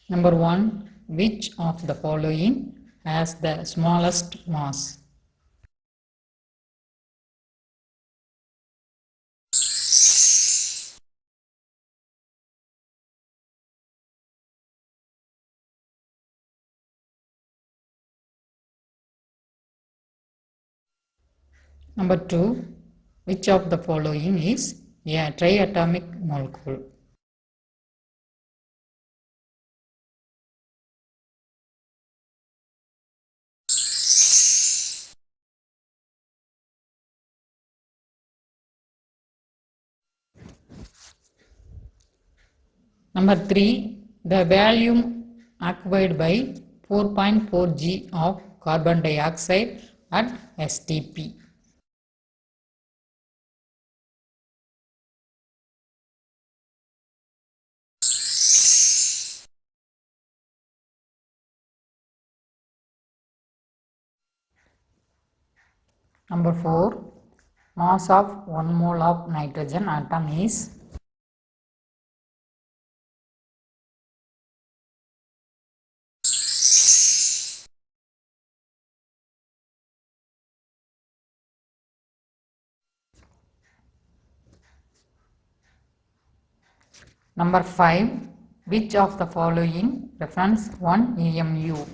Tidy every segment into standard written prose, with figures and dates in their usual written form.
Number 1. Which of the following has the smallest mass? Number 2. Which of the following is a triatomic molecule? Number 3. The volume occupied by 4.4 g of carbon dioxide at STP. Number 4. Mass of 1 mole of nitrogen atom is. Number 5. Which of the following reference 1 EMU?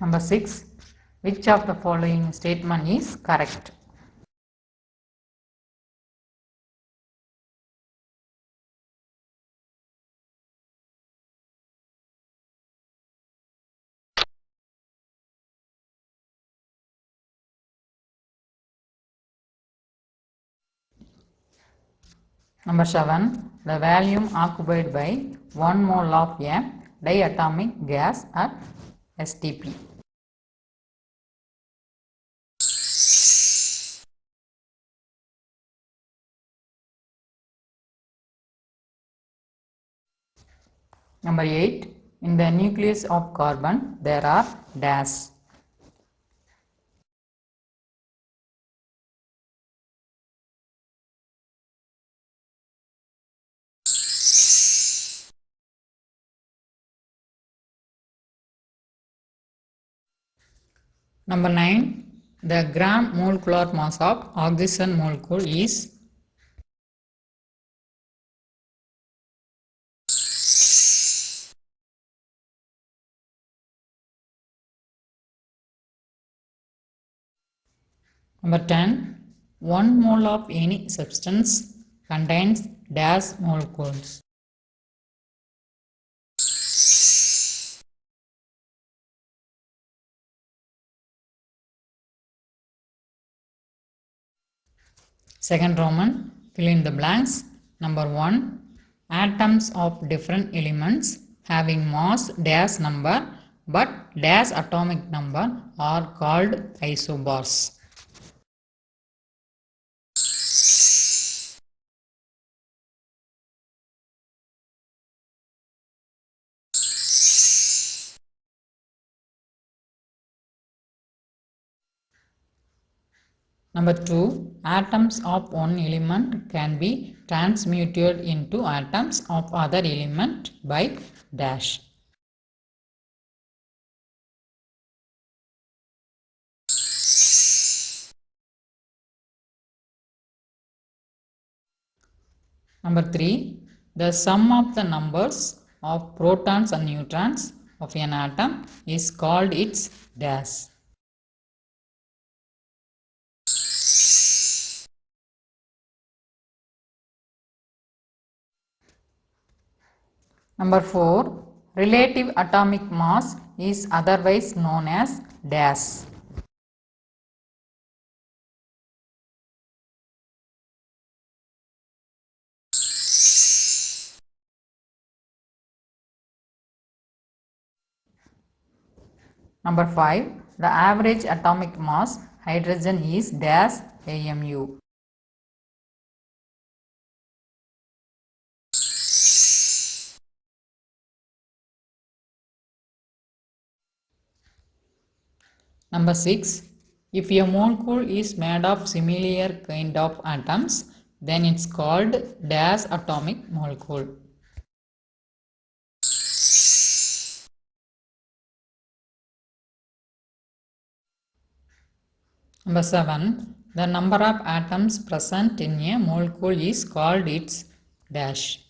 Number 6. Which of the following statement is correct? Number 7. The volume occupied by 1 mole of a diatomic gas at STP. Number 8. In the nucleus of carbon, there are dash. Number 9. The gram molecular mass of oxygen molecule is. Number 10. 1 mole of any substance contains dash molecules. Second Roman, fill in the blanks. Number 1. Atoms of different elements having mass dash number but dash atomic number are called isobars. Number 2. Atoms of one element can be transmuted into atoms of other element by dash. Number 3. The sum of the numbers of protons and neutrons of an atom is called its dash. Number 4. Relative atomic mass is otherwise known as dash. Number 5. The average atomic mass hydrogen is dash AMU. Number 6. If a molecule is made of similar kind of atoms, then it's called dash atomic molecule. Number 7. The number of atoms present in a molecule is called its dash.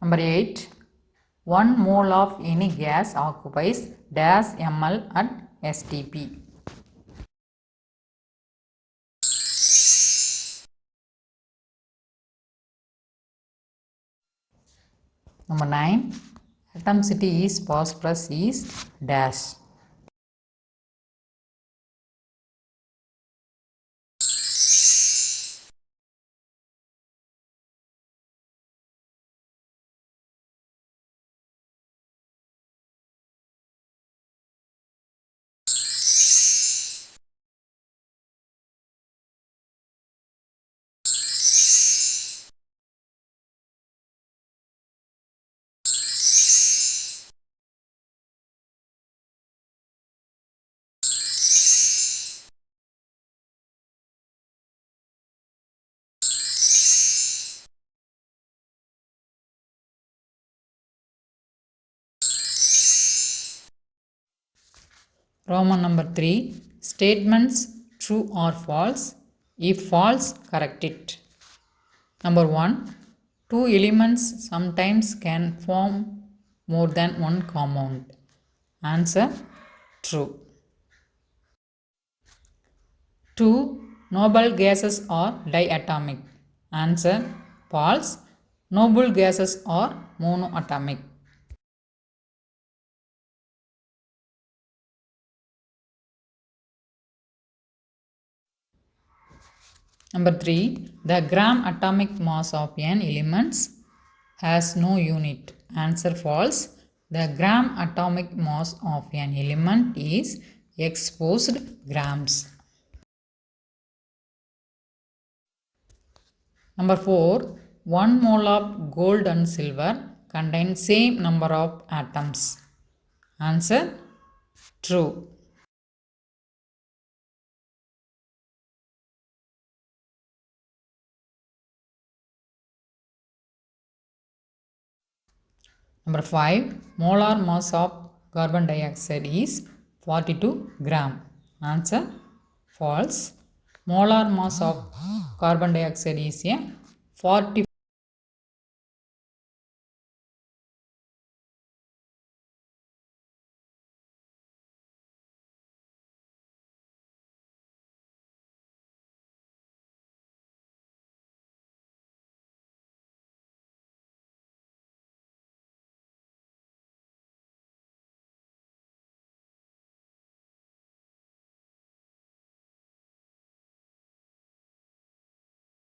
Number 8. 1 mole of any gas occupies dash ml at STP. Number 9. Atomicity is phosphorus is dash. Roman number 3. Statements true or false. If false, correct it. Number 1. Two elements sometimes can form more than one compound. Answer true. 2. Noble gases are diatomic. Answer false. Noble gases are monoatomic. Number 3. The gram atomic mass of an element has no unit. Answer false. The gram atomic mass of an element is exposed grams. Number 4. 1 mole of gold and silver contain same number of atoms. Answer true. Number 5. Molar mass of carbon dioxide is 42 gram. Answer false. Molar mass of carbon dioxide is a 40